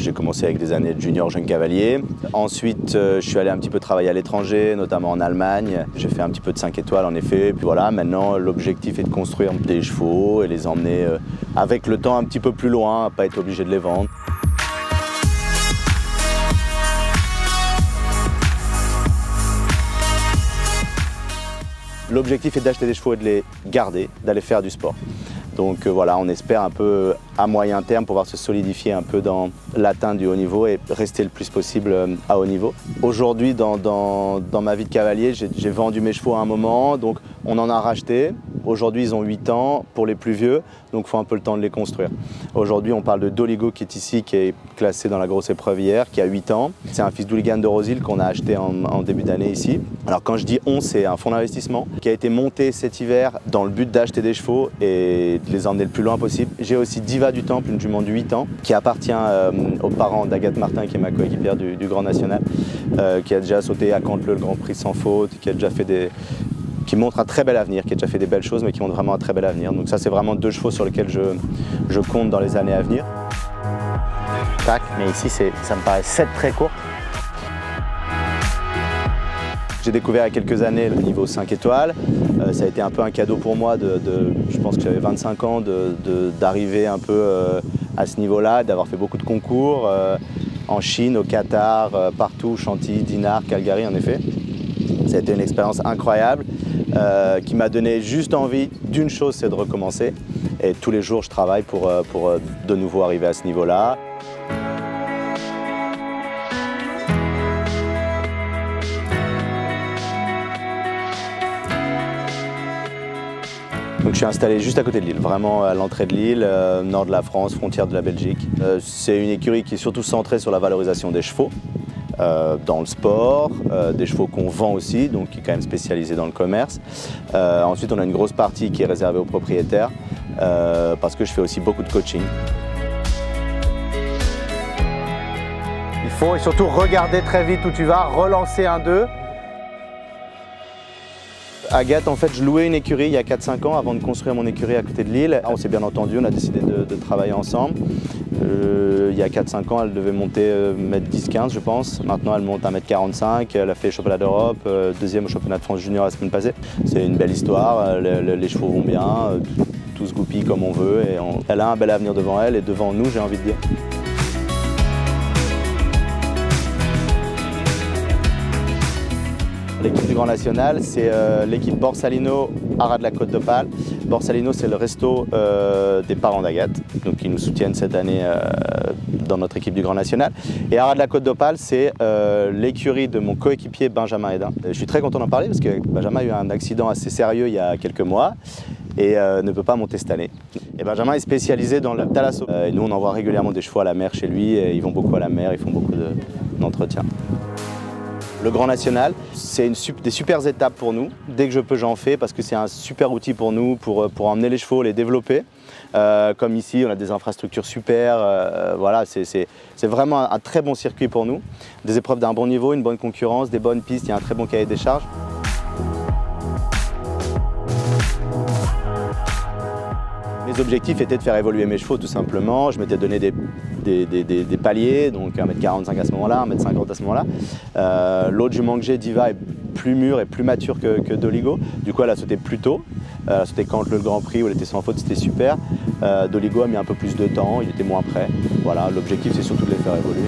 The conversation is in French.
J'ai commencé avec des années de junior jeune cavalier. Ensuite, je suis allé un petit peu travailler à l'étranger, notamment en Allemagne. J'ai fait un petit peu de 5 étoiles en effet. Et puis voilà, maintenant l'objectif est de construire des chevaux et les emmener avec le temps un petit peu plus loin, pas être obligé de les vendre. L'objectif est d'acheter des chevaux et de les garder, d'aller faire du sport. Donc voilà, on espère un peu à moyen terme pouvoir se solidifier un peu dans l'atteinte du haut niveau et rester le plus possible à haut niveau. Aujourd'hui, dans ma vie de cavalier, j'ai vendu mes chevaux à un moment, donc on en a racheté. Aujourd'hui, ils ont 8 ans pour les plus vieux, donc il faut un peu le temps de les construire. Aujourd'hui, on parle de Doligo qui est ici, qui est classé dans la grosse épreuve hier, qui a 8 ans. C'est un fils d'Hooligan de Rosil qu'on a acheté en début d'année ici. Alors quand je dis on, c'est un fonds d'investissement qui a été monté cet hiver dans le but d'acheter des chevaux et de les emmener le plus loin possible. J'ai aussi Diva du Temple, une jument de 8 ans, qui appartient aux parents d'Agathe Martin, qui est ma coéquipière du Grand National, qui a déjà sauté à Canteleu le Grand Prix sans faute, qui a déjà fait qui montre un très bel avenir, qui a déjà fait des belles choses, mais qui montre vraiment un très bel avenir. Donc ça, c'est vraiment 2 chevaux sur lesquels je compte dans les années à venir. Tac, mais ici, ça me paraît 7 très court. J'ai découvert il y a quelques années le niveau 5 étoiles. Ça a été un peu un cadeau pour moi, je pense que j'avais 25 ans, d'arriver un peu à ce niveau-là, d'avoir fait beaucoup de concours en Chine, au Qatar, partout, Chantilly, Dinard, Calgary en effet. Ça a été une expérience incroyable qui m'a donné juste envie d'une chose, c'est de recommencer. Et tous les jours, je travaille pour de nouveau arriver à ce niveau-là. Donc je suis installé juste à côté de Lille, vraiment à l'entrée de Lille, nord de la France, frontière de la Belgique. C'est une écurie qui est surtout centrée sur la valorisation des chevaux. Dans le sport, des chevaux qu'on vend aussi, donc qui est quand même spécialisé dans le commerce. Ensuite, on a une grosse partie qui est réservée aux propriétaires, parce que je fais aussi beaucoup de coaching. Il faut surtout regarder très vite où tu vas, relancer un 2. Agathe, en fait, je louais une écurie il y a 4-5 ans avant de construire mon écurie à côté de Lille. On s'est bien entendu, on a décidé de travailler ensemble. Il y a 4-5 ans, elle devait monter 1m10-15 je pense. Maintenant, elle monte 1m45. Elle a fait le championnat d'Europe, deuxième au championnat de France junior la semaine passée. C'est une belle histoire, les chevaux vont bien, tout se goupille comme on veut. Et elle a un bel avenir devant elle et devant nous, j'ai envie de dire. L'équipe du Grand National, c'est l'équipe Borsalino Haras de la Côte d'Opale. Borsalino, c'est le resto des parents d'Agathe, donc qui nous soutiennent cette année dans notre équipe du Grand National. Et Haras de la Côte d'Opale, c'est l'écurie de mon coéquipier Benjamin Hédin. Je suis très content d'en parler parce que Benjamin a eu un accident assez sérieux il y a quelques mois et ne peut pas monter cette année. Et Benjamin est spécialisé dans le thalasso. Et nous, on envoie régulièrement des chevaux à la mer chez lui et ils vont beaucoup à la mer, ils font beaucoup d'entretiens. Le Grand National, c'est des super étapes pour nous. Dès que je peux, j'en fais parce que c'est un super outil pour nous, pour emmener les chevaux, les développer. Comme ici, on a des infrastructures super. Voilà, c'est vraiment un très bon circuit pour nous. Des épreuves d'un bon niveau, une bonne concurrence, des bonnes pistes, il y a un très bon cahier des charges. Mes objectifs étaient de faire évoluer mes chevaux tout simplement. Je m'étais donné des paliers, donc 1m45 à ce moment-là, 1m50 à ce moment-là. L'autre jument que j'ai, Diva, est plus mûre et plus mature que Doligo. Du coup, elle a sauté plus tôt. Elle a sauté quand le Grand Prix où elle était sans faute, c'était super. Doligo a mis un peu plus de temps, il était moins prêt. Voilà, l'objectif c'est surtout de les faire évoluer.